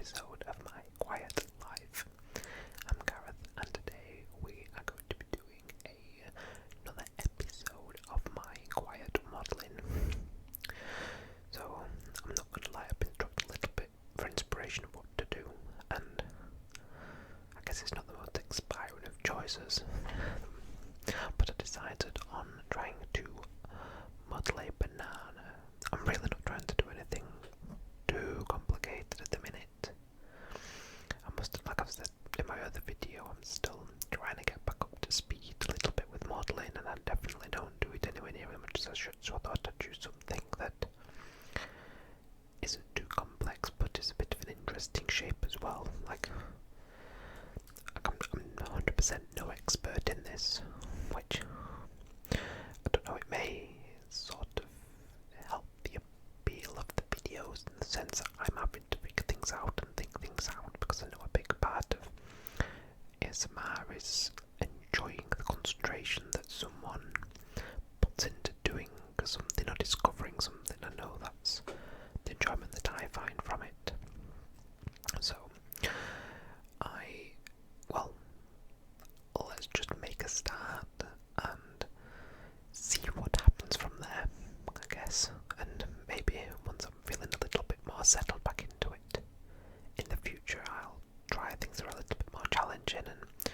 episode of my quiet life. I'm Gareth, and today we are going to be doing another episode of my quiet modelling. So I'm not going to lie, I've been struggling a little bit for inspiration of what to do, and I guess it's not the most inspiring of choices, but I decided on trying to model a banana. I'm really not trying to do anything too complicated at the minute. Like I've said in my other video, I'm still trying to get back up to speed a little bit with modelling, and I definitely don't do it anywhere near as much as I should, so I thought I'd choose something that isn't too complex but is a bit of an interesting shape as well. Like, I'm 100% no expert in this, which, I don't know, it may sort of help the appeal of the videos in the sense that I'm having to figure things out and think things out, because I know a big part of ASMR is enjoying the concentration that someone puts into doing something or discovering something. I know that's the enjoyment that I find from it. So, let's just make a start and see what happens from there, I guess. And maybe once I'm feeling a little bit more settled back into it, in the future I'll try things that are a little bit more challenging and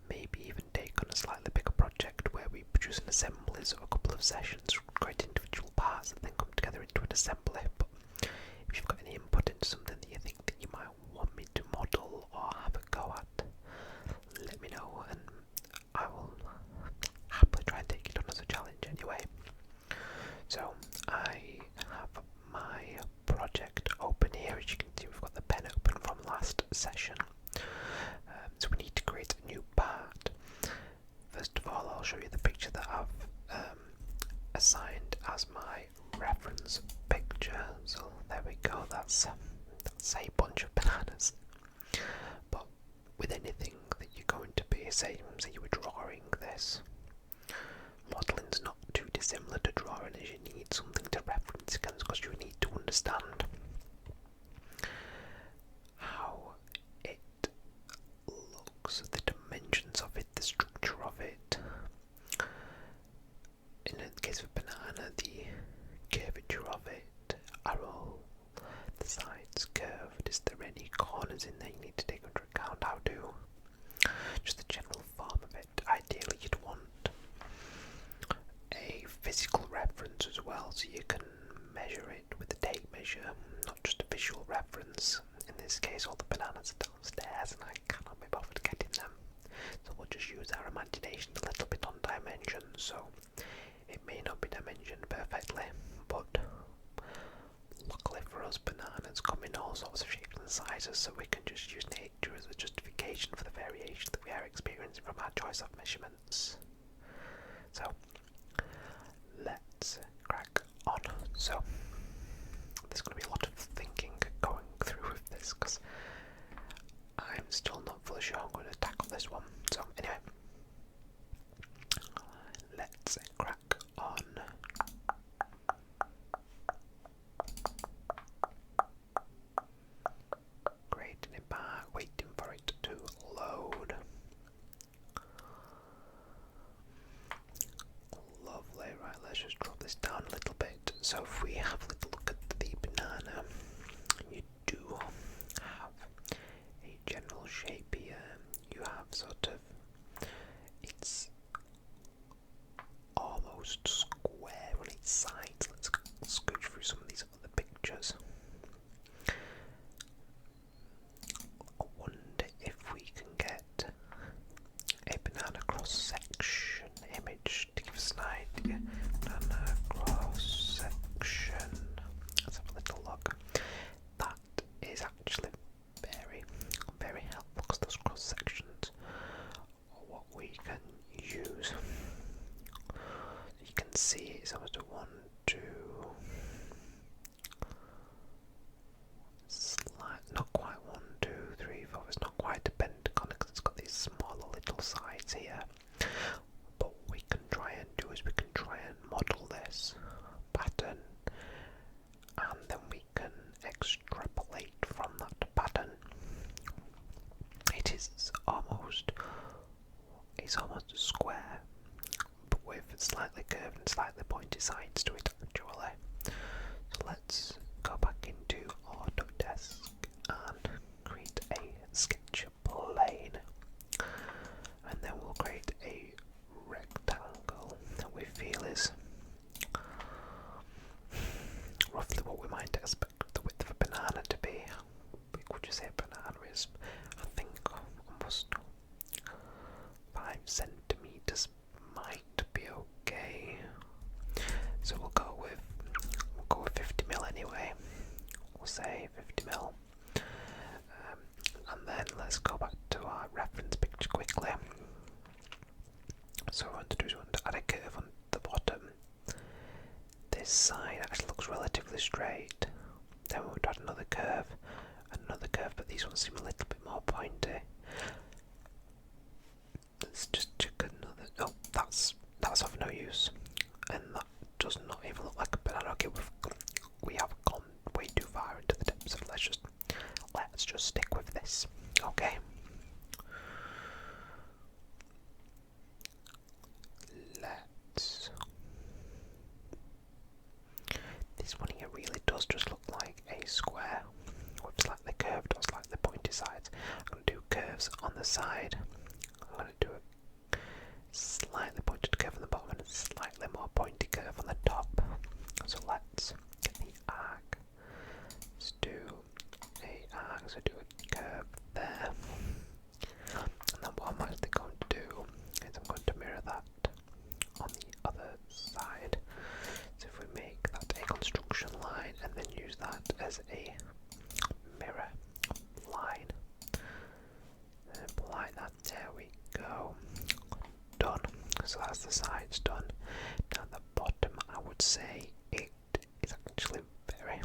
maybe even take on a slightly bigger project where we produce an assembly, so a couple of sessions, create individual parts and then come together into an assembly. But if you've got any input into something that you think that you might want me to model or have a go at, let me know, and I will happily try and take it on as a challenge anyway. So I have my project open here. As you can see, we've got the pen open from last session. So we need to create a new part. First of all, I'll show you the picture that I've assigned as my reference picture. So there we go, that's a bunch of bananas. But with anything that you're going to be, say you were drawing this, modelling's not too dissimilar to drawing, as you need something to reference against, because you need to understand how it looks, the dimensions of it, the structure of it. In the case of banana, the curvature of it. Are all the sides curved? Is there any corners in there you need to take into account? How do just the general form of it? Ideally you'd want a physical reference as well, so you can measure it with a tape measure, not just a visual reference. In this case, all the bananas are downstairs and I cannot be bothered getting them, so we'll just use our imagination a little bit on dimensions. So it may not be dimensioned perfectly, but luckily for us, bananas come in all sorts of shapes and sizes, so we can just use nature as a justification for the variation that we are experiencing from our choice of measurements. So let's crack on. So there's going to be a lot of thinking going through with this, because I'm still not fully sure I'm going to tackle this one. So anyway, let's crack on. Creating it back, waiting for it to load. Lovely, right, let's just drop this down a little bit. So if we have a little look at the banana, you do have a general shape here. You have sort of we'll say 50mm. And then let's go back to our reference picture quickly. So what we want to do is we want to add a curve on the bottom. This side actually looks relatively straight. Then we would add another curve, but these ones seem a little bit more pointy. Let's just check another. Oh, that's of no use, and that does not even look like a banana. Okay, we have gone way too far into the depths, so let's just stick with this. Okay. This one here really does just look like a square with slightly curved or slightly pointy sides. I'm going to do curves on the side. I'm going to do a slightly pointed curve on the bottom and a slightly more pointy curve on the top. So let's get the arc. Let's do a arc, so do a curve there. And then what I'm actually going to do is I'm going to mirror that on the other side. So if we make that a construction line and then use that as a mirror line, and apply that, there we go, done. So that's the sides done. Now the bottom, I would say it is actually very,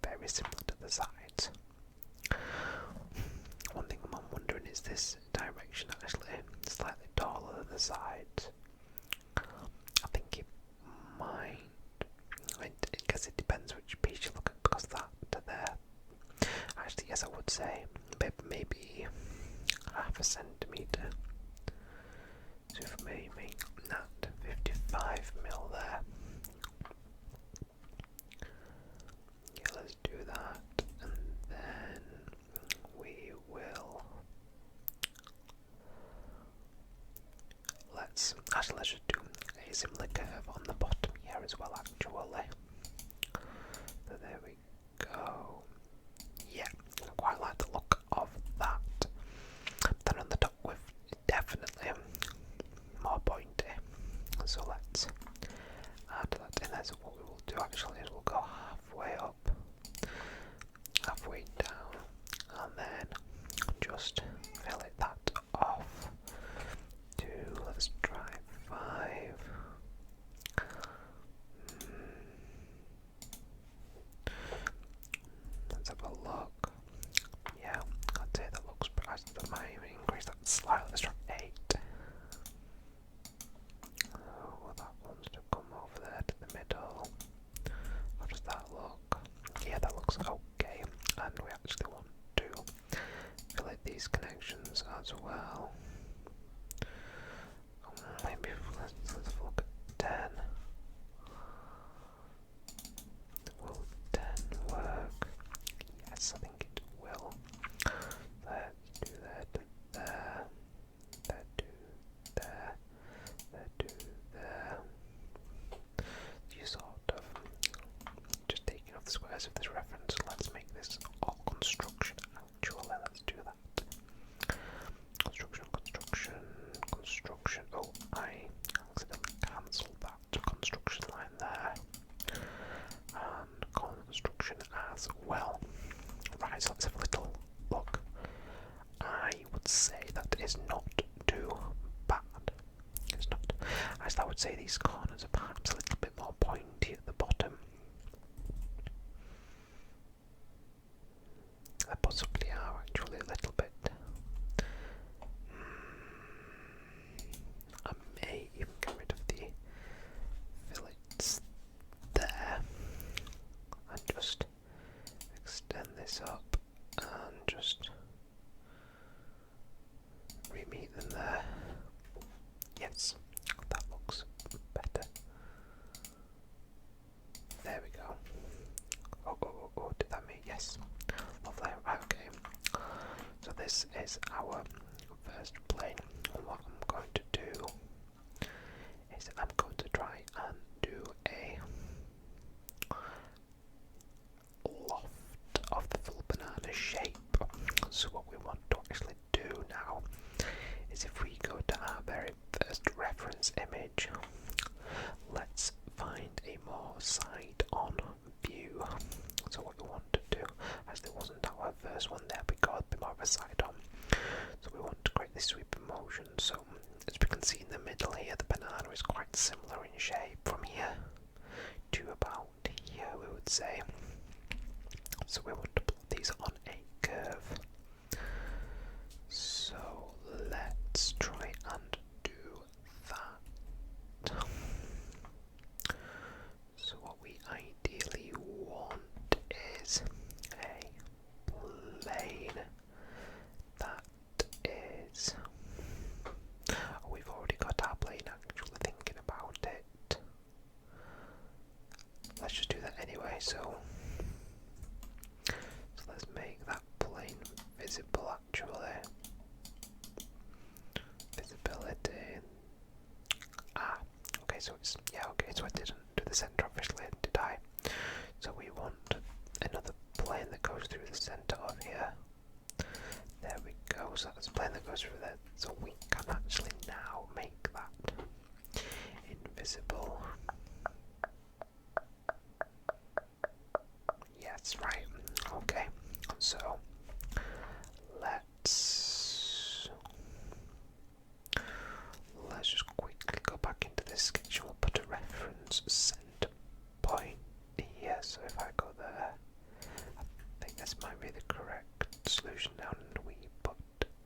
very similar to the sides. One thing I'm wondering, is this direction actually slightly taller than the sides? I think it might. I guess it depends which piece you look at, because that to there. Actually, yes, I would say maybe half a centimetre. So if we make that 55mm there, yeah, let's do that, and then we will. Let's just do a similar curve on the bottom here as well, actually. So there we go. Yeah, I quite like the look of that. Then on the top with definitely more pointy. So let's add that in there. So what we will do actually is we'll go halfway up, halfway down, and then just fillet that off to, let's try 5. Let's have a look. Yeah, I'd say that looks pretty. That might even increase that slightly. Let's try 8. Oh, well, that wants to come over there to the middle. How does that look? Yeah, that looks okay. And we actually want to fillet these connections as well. Maybe let's look at 10. Will 10 work? Yes, I think it will. Let's do that there. That do there. That do there. You sort of just taking off the squares of this reference. Let's make this all construction. Actually, let's do that. Construction. Oh, I accidentally cancelled that construction line there. And construction as well. Right, so let's have a little look. I would say that is not too bad. It's not. As I would say, these corners are perhaps a little bit more pointy at the bottom. They possibly are actually a little bit. I may even get rid of the fillets there and just extend this up and just remeet them there. Yes, that looks better. There we go. Oh, did that mean yes? Lovely. Right, okay. So this is our first plane. What I'm going to do is I'm going to try and do a loft of the full banana shape. So what we want to actually do now is, if we go to our very first reference image, let's find a more side-on view. So what we want to do first one there, we got a bit more of a side on. So we want to create this sweeping motion. So as we can see in the middle here, the banana is quite similar in shape from here to about here, we would say. So we want to plot these on a curve. So let's try and do that. So what we ideally want is a plane that is... Oh, we've already got our plane, actually thinking about it. Let's just do that anyway, so let's make that plane visible actually. Visibility. Okay, so it's, yeah, okay, so I didn't do the centre officially, did I? So we want another plane that goes through the centre of here. There we go, so that's a plane that goes through there. So we can actually now make that invisible. Yes, right. Okay, so let's just quickly go back into this sketch and we'll put a reference center point here. So if I go there, I think this might be the correct solution now, and we put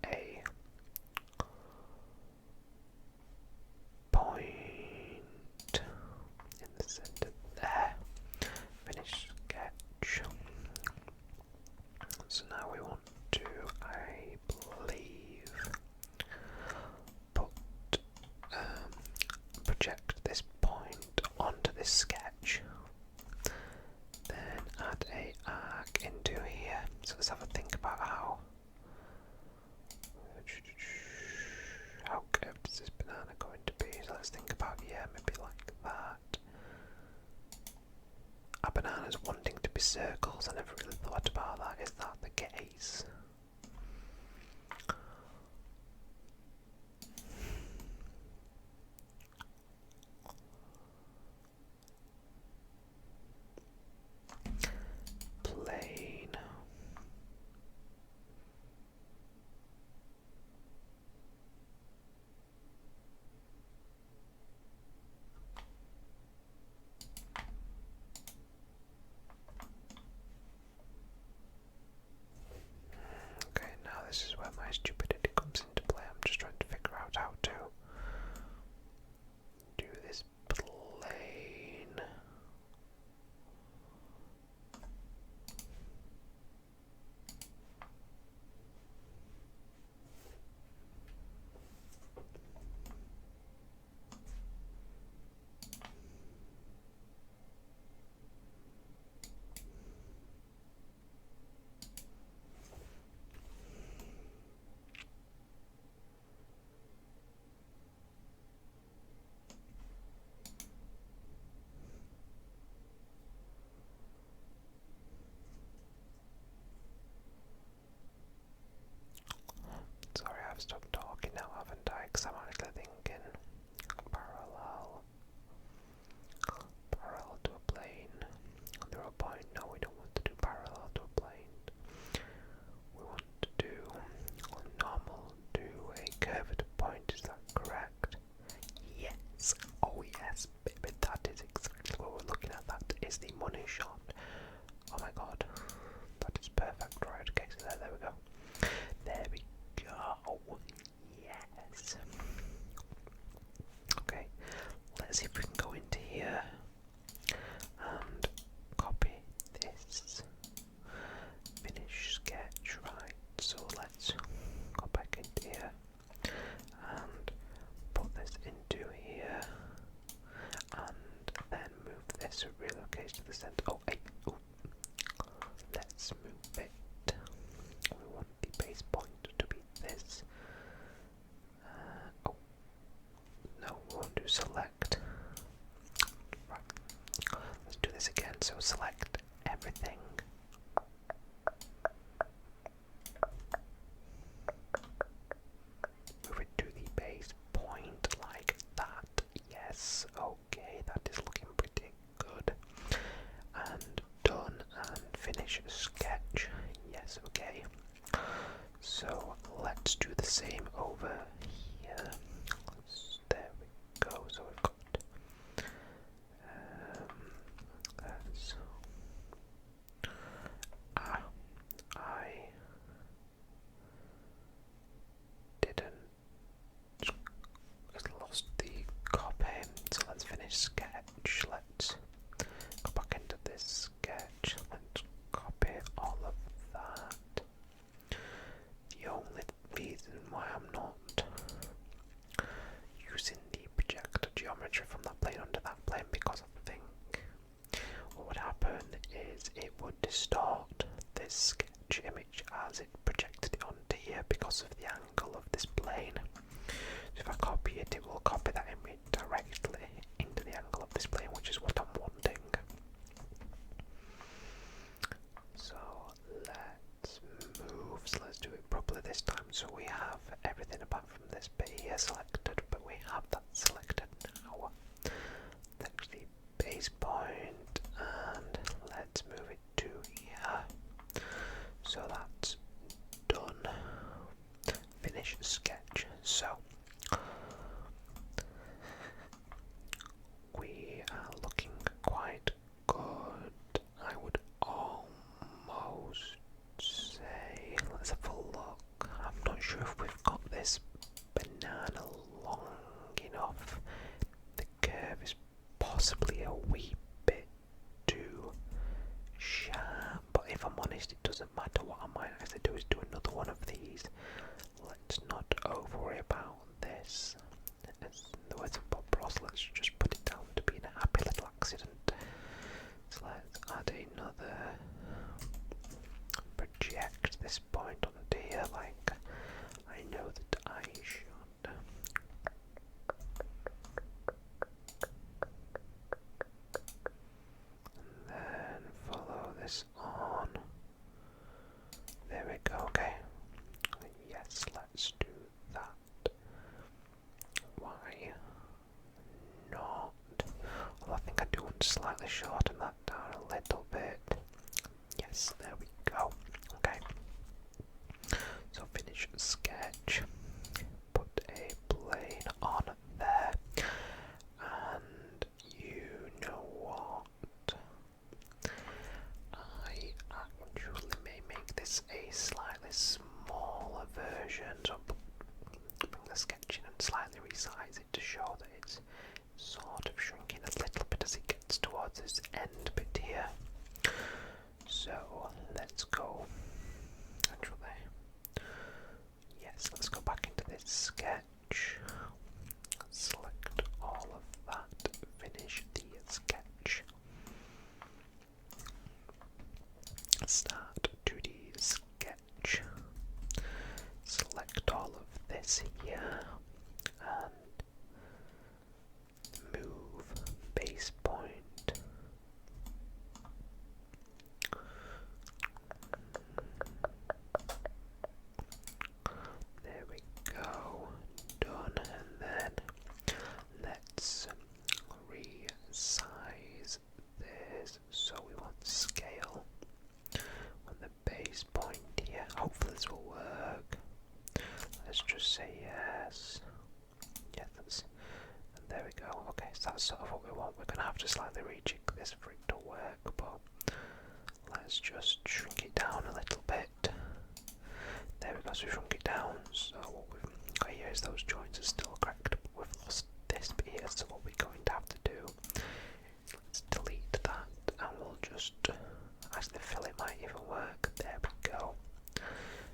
a point in the center there. Finish sketch. So now we want to, I believe, put project this point onto this sketch, then add a arc into here. So let's have a think about how curved is this banana going to be. So let's think about, yeah, maybe like that. Our banana's wanting to be circles. I never really thought about that. Is that the case? Plane. is it would distort this sketch image as it projected it onto here because of the angle of this plane. So if I copy it, it will copy that image directly into the angle of this plane, which is what I'm wanting. So let's move, so let's do it properly this time. So we have everything apart from this bit here selected, but we have that selected now. That's the base point, and let's move it to here. So that's done. Finish sketch. So we are looking quite good. I would almost say, let's have a look. I'm not sure if we've got this banana long enough. The curve is possibly a wee bit too sharp, but if I'm honest, it doesn't matter. What I might actually do is do another one of these. Let's not over worry about this. As the words of Bob Ross, let's just put it down to being a happy little accident. So let's add another, project this point onto here like I know that I should. And then follow this on. There we go, okay. Yes, let's do that. Why not? Well, I think I do want to slightly shorten that down a little bit. Yes, there we go. Okay. So finish sketch. Put a plane on there. And you know what? I actually may make this a slightly smaller version. So bring the sketch in and slightly resize it to show that it's sort of shrinking a little bit as it gets towards this end bit here. So let's go. Actually, yes, let's go back into this sketch. Select all of that. Finish the sketch. Start 2D sketch. Select all of this here and move base point. There we go. Done. And then let's resize this. So we want scale on the base point here. Hopefully this will work. Let's just say yes. Yeah, that's, and there we go. Okay, so that's sort of what we want. We're gonna have to slightly rejig this for it to work, but let's just shrink it down a little bit. There we go, so we shrunk it down. So what we've got here is those joints are still correct, but we've lost this bit here, so what we're going to have to do, let's delete that, and we'll just, actually fill it might even work. There we go.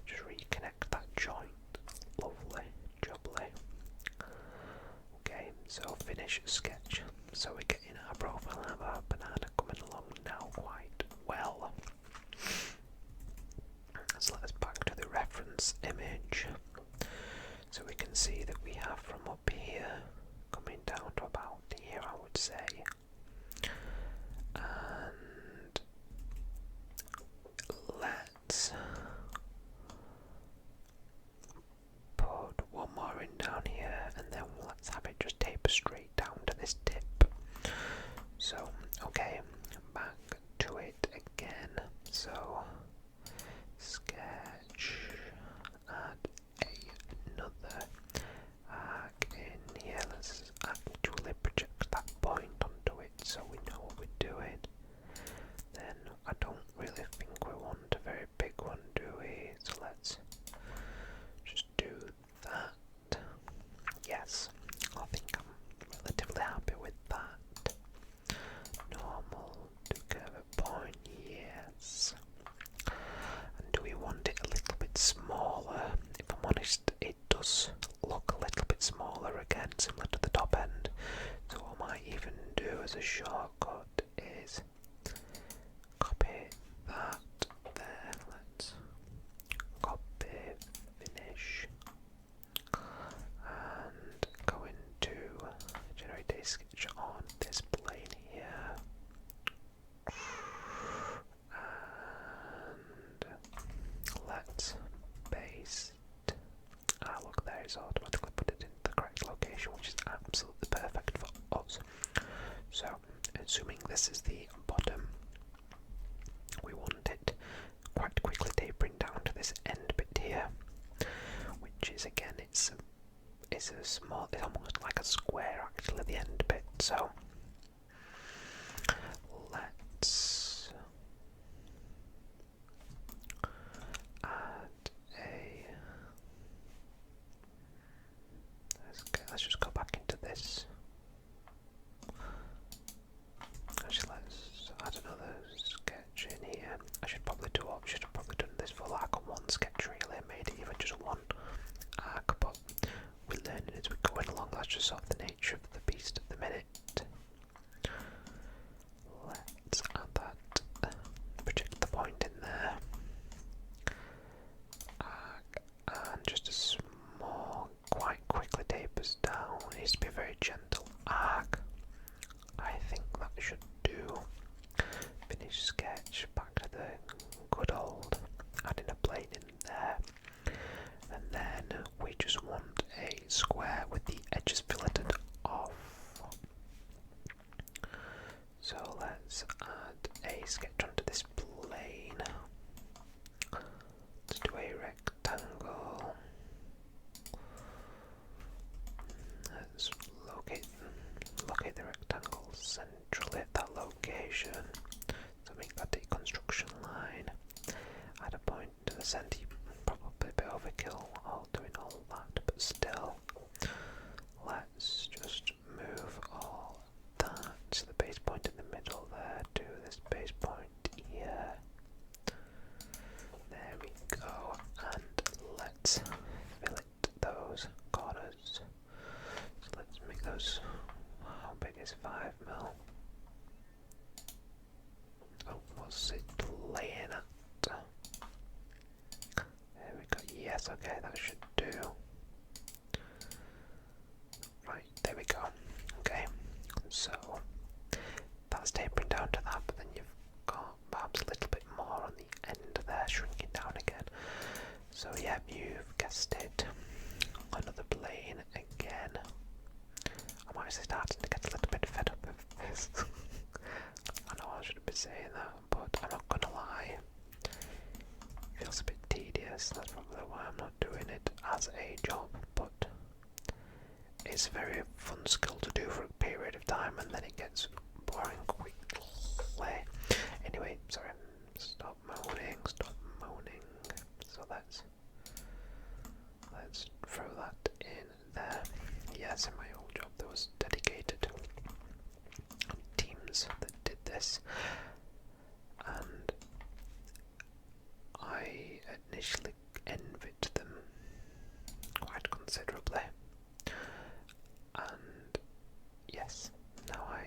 Just reconnect that joint. Lovely, jubbly. Okay, so finish sketch. So we're getting our profile of our banana coming along now quite well. So let's back to the reference image. So we can see that we have from up here coming down to about here, I would say. And let's put one more in down here, and then let's have it just taper straight down to this tip. So, okay, back to it again. So, sketch, add another arc in here. Let's actually project that point onto it so we know what we're doing. Then I don't really think we want a very big one it's automatically put it in the correct location, which is absolutely perfect for us. So, assuming this is the bottom, we want it quite quickly tapering down to this end bit here, which is again, it's a small, it's almost like a square actually, the end bit. So let's add a. Let's just go back into this. Actually, let's add another sketch in here. I should have probably done this for like a one sketch really, and made it even just one arc, but we're learning as we're going along. That's just sort of the nature of the beast at the minute. Let's add that, project the point in there, and just a small, quite quickly tapers down. It needs to be a very gentle arc. I think that should do. Finish sketch, back to the good old, adding a plane in there, and then we just want a square with the edges filleted off. So let's add a sketch onto this plane. Let's do a rectangle. Let's locate the rectangle centrally at that location. So make that a construction line. Add a point to the centre. Probably a bit overkill all doing all that, but still. Let's just move all that to the base point in the middle there to this base point here. There we go, and let's fillet those corners. So let's make those. How big is 5mm? Oh, what's it laying at? There we go. Yes, okay, that should do. Right, there we go. Okay, so that's tapering down to that, but then you've got perhaps a little bit more on the end there, shrinking down again. So yeah, you've guessed it. Another plane again. I'm actually starting to get a little bit fed up of this. I know I shouldn't be saying that, but I'm not gonna lie. It feels a bit tedious. That's probably why I'm not doing it as a job, but it's a very fun skill to do for a period of time, and then it gets boring quickly. Anyway, sorry, stop moaning. So let's throw that in there. Yes, in my old job there was dedicated teams that did this, and I initially envied them quite considerably. And yes, now I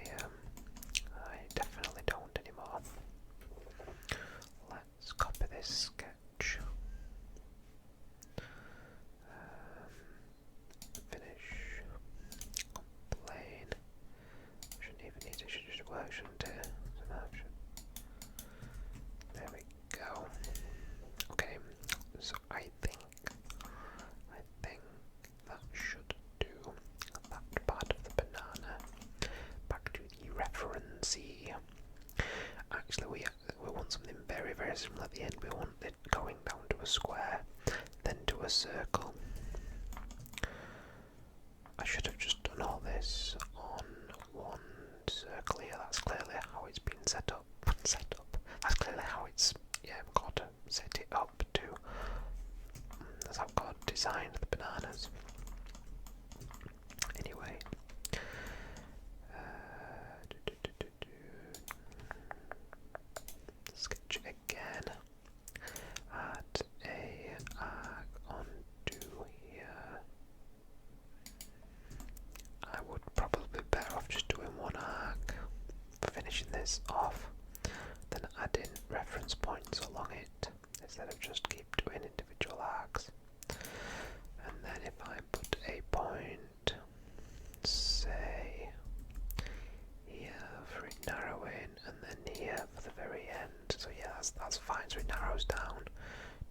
definitely don't anymore. Let's copy this sketch. Finish. Plane. Shouldn't even need it. Should just work, shouldn't it? So now there we go. Okay. So I think that should do that part of the banana. Back to the referencey. Actually, we want something very, very similar at the end. We want it going down to a square, then to a circle. I should have just done all this on one circle here. That's clearly how it's been set up. That's clearly how it's, got to set it up to. That's how God designed the bananas. Anyway. Sketch again. Add a arc onto here. I would probably be better off just doing one arc for finishing this off than adding reference points along it instead of just keep doing individual arcs. And then if I put a point, say here for it narrowing, and then here for the very end. So yeah, that's fine. So it narrows down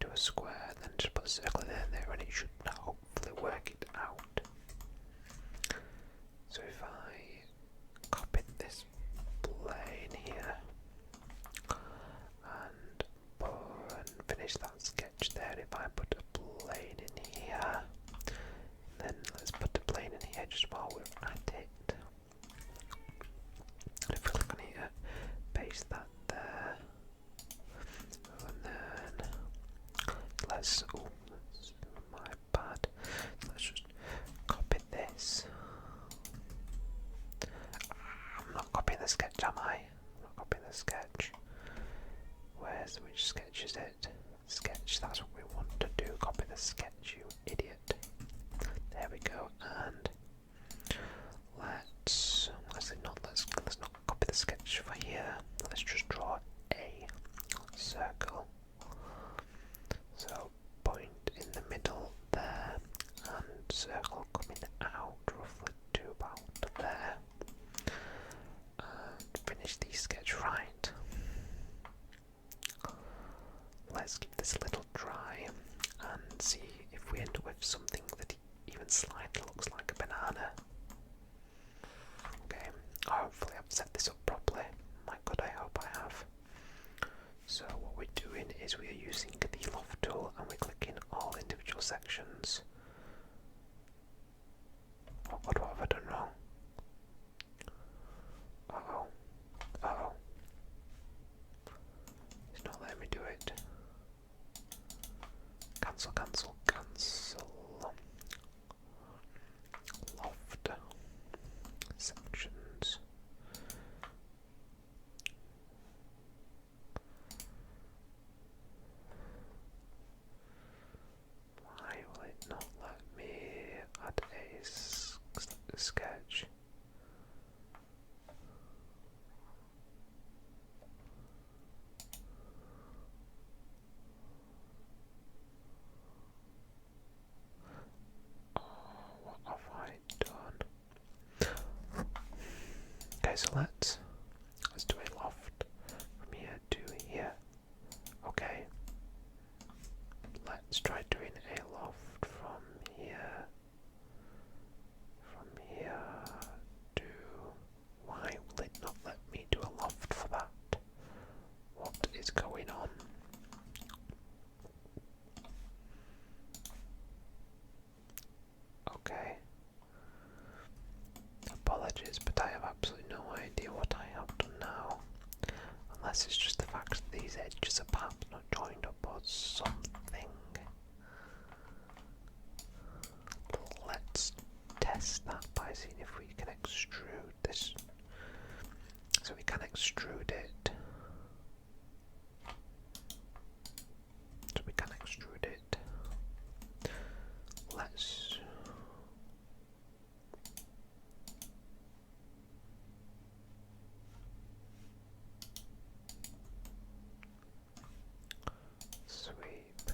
to a square, then just put a circle in there, and it should hopefully work it out. So if I copied this plane here and finish that sketch there, if I put a plane in here, then let's put the plane in here just while we're at it. And if we click on here, paste that there, and then let's, oh, that's my bad, let's just copy this. I'm not copying the sketch, am I? I'm not copying the sketch. Which sketch is it? Sketch, that's what we want to do, copy the sketch, you idiot. There we go, and let's not copy the sketch for here. Let's just draw a circle. So point in the middle there, and circle coming out roughly to about there. And finish the sketch right. Let's keep this a little dry and see if we end up with something that even slightly looks like a banana. Okay, hopefully I've set this up properly. My god, I hope I have. So what we're doing is we are using the loft tool and we're clicking all individual sections. Oh god, what have I done wrong? Uh-oh. Uh-oh. It's not letting me do it. Cancel, cancel, cancel. Loft sections. Why will it not let me add a sketch? What have I done? Okay, so let's do a loft from here to here. Okay. Let's try doing a loft from here to, why will it not let me do a loft for that? What is going on? Okay. Apologies, but I have absolutely no idea what I have done now. Unless it's just the fact that these edges are perhaps not joined up or something. Let's test that by seeing if we can extrude this. So we can extrude it. So we can extrude it. Let's sweep.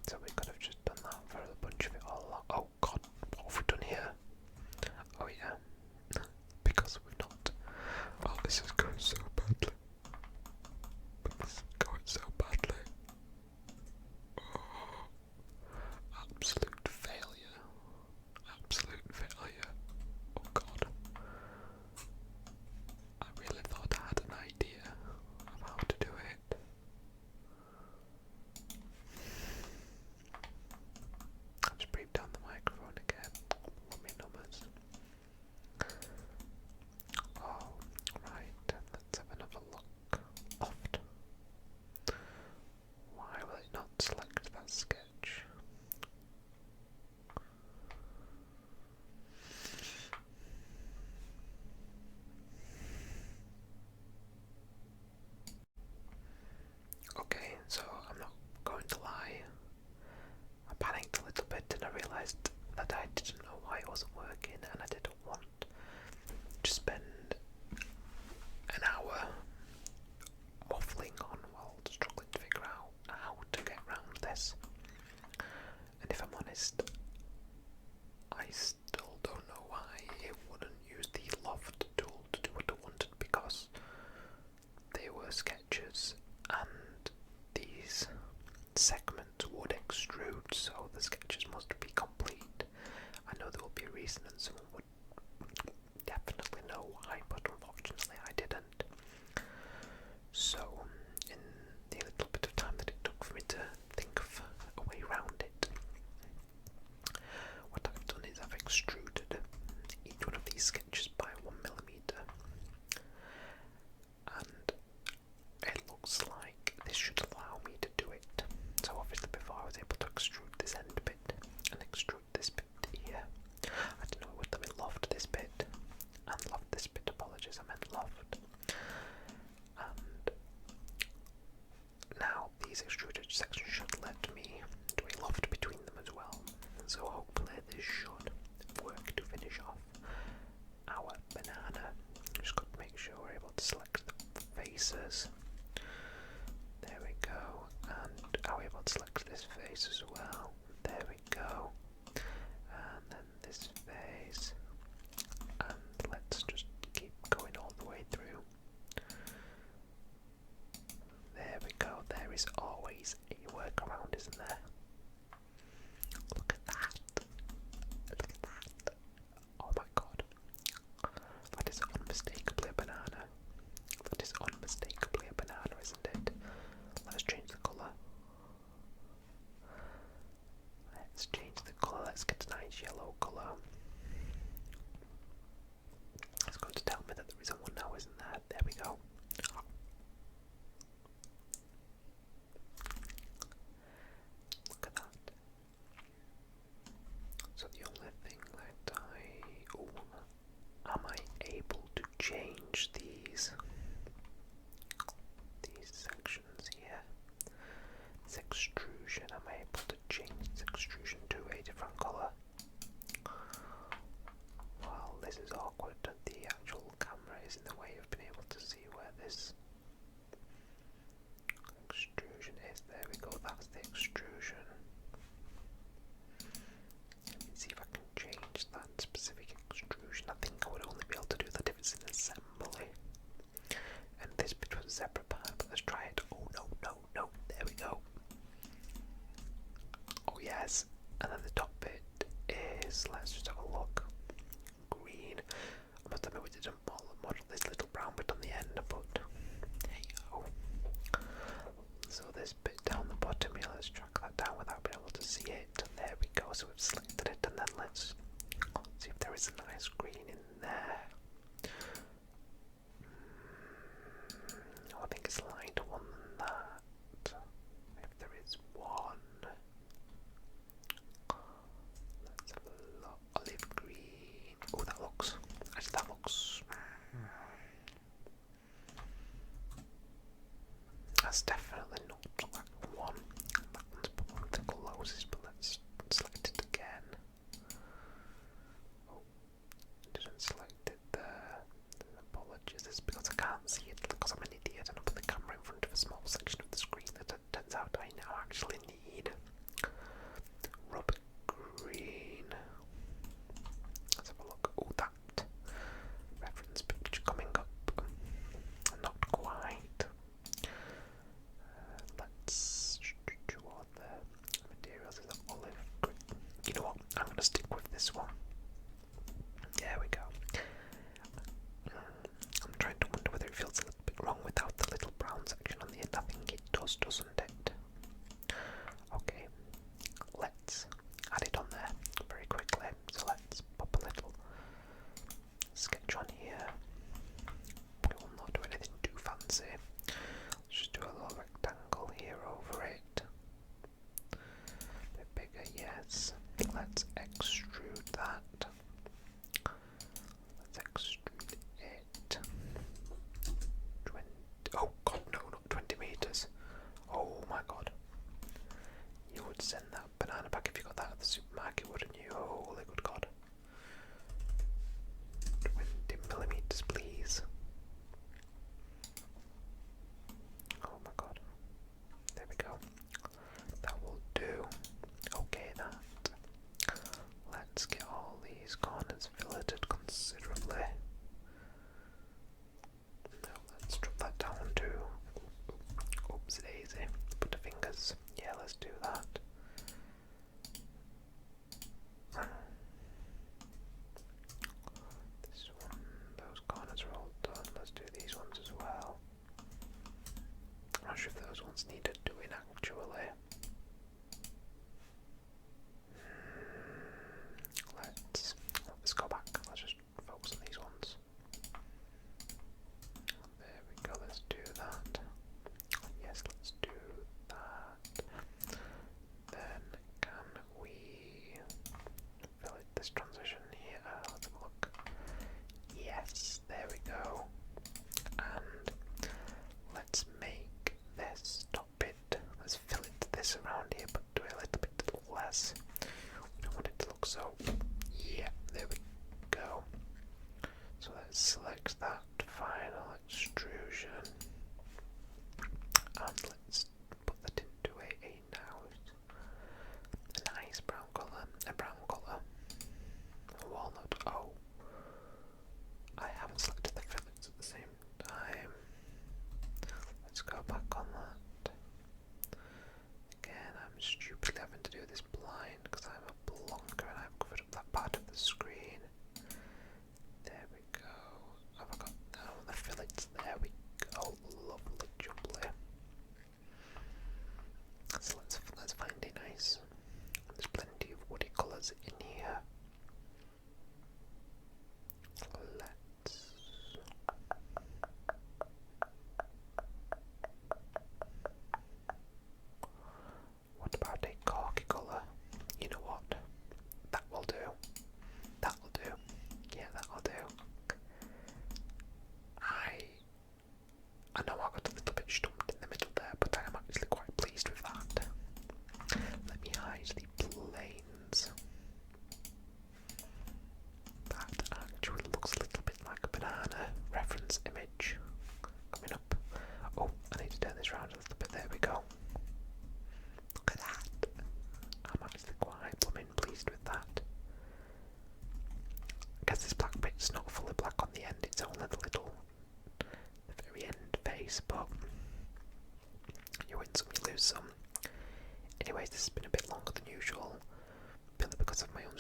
So we could have just done that for a bunch of it all along. Oh god, what have we done here? Oh yeah, because we've not. Oh, this is going so badly. But this is going so badly. Oh, absolute failure. Absolute failure. Oh god. I really thought I had an idea of how to do it. I've just breathed down the microphone again. Lummy numbers. Oh, right. Let's have another look. Loft. Why will it not select that sketch? Okay, so I'm not going to lie. I panicked a little bit and I realised that I didn't know why it wasn't working and I didn't want to spend an hour waffling on while struggling to figure out how to get around this. And if I'm honest, I still don't know why it wouldn't use the loft tool to do what I wanted, because they were sketches and these segments faces. There we go. And are we able to select this face as well? There we go. And then this face. And let's just keep going all the way through. There we go. There is always a workaround, isn't there? Look at that. Look at that. Oh my god. That is unmistakably a banana. That is unmistakably a banana, isn't it? Let's change the colour. Let's change the colour. Let's get a nice yellow colour. It's going to tell me that there isn't one now, isn't there? There we go. Look at that. So the only thing that am I able to change these sections here? This extrusion, am I able to change this extrusion to a different colour? Well, this is awkward. The actual camera is in the way of being able to see where this extrusion is. There we go, that's the extrusion. Let me see if I can change that specific extrusion. I think I would only be able to do that if it's an assembly. And this bit was a separate part, but let's try it. Oh no, no, no, there we go. Oh yes, and then the top bit is, let's just have a look. Green. I must admit we didn't model this little brown bit on the end, but there you go. So this bit down the bottom here, let's track that down without being able to see it. There we go, so we've selected it, and then let's see if there is a nice green in there. I think it's lighter one than that. If there is one. Let's have a look. Olive green. Oh, that looks. Actually, that looks. That's definitely not that one. That one's probably the closest, but let's select it again. Oh, didn't select it there. Apologies, it's because I can't see it because I'm an idiot and I put the camera in front of a small section of the screen that it turns out I now actually need. Rubber green. Let's have a look. Oh, that reference picture coming up. Not quite. Let's do all the materials is olive green. You know what? I'm going to stick with this one. There we go. I'm trying to wonder whether it feels a little bit wrong without the little brown section on the end. I think it does, doesn't it? Okay, let's add it on there very quickly. So let's pop a little sketch on here. We will not do anything too fancy. Let's just do a little rectangle here over it. A bit bigger, yes. Let's extrude that. Let's extrude it. 20. Oh god, no, not 20 meters. Oh my god. You would send that banana back if you got that at the supermarket, wouldn't you? Holy good god. 20 millimeters, please. Oh my god. There we go. That will do. Okay, that. I know I got a little bit stumped in the middle there, but I am actually quite pleased with that. Let me hide the planes. That actually looks a little bit like a banana reference image coming up. Oh, I need to turn this around a little bit. There we go. Look at that. I'm actually quite blooming pleased with that. I guess this black bit's not fully black on the end, it's only the very end face, but you win some, you lose some. Anyways, this has been a bit longer than usual, purely because of my own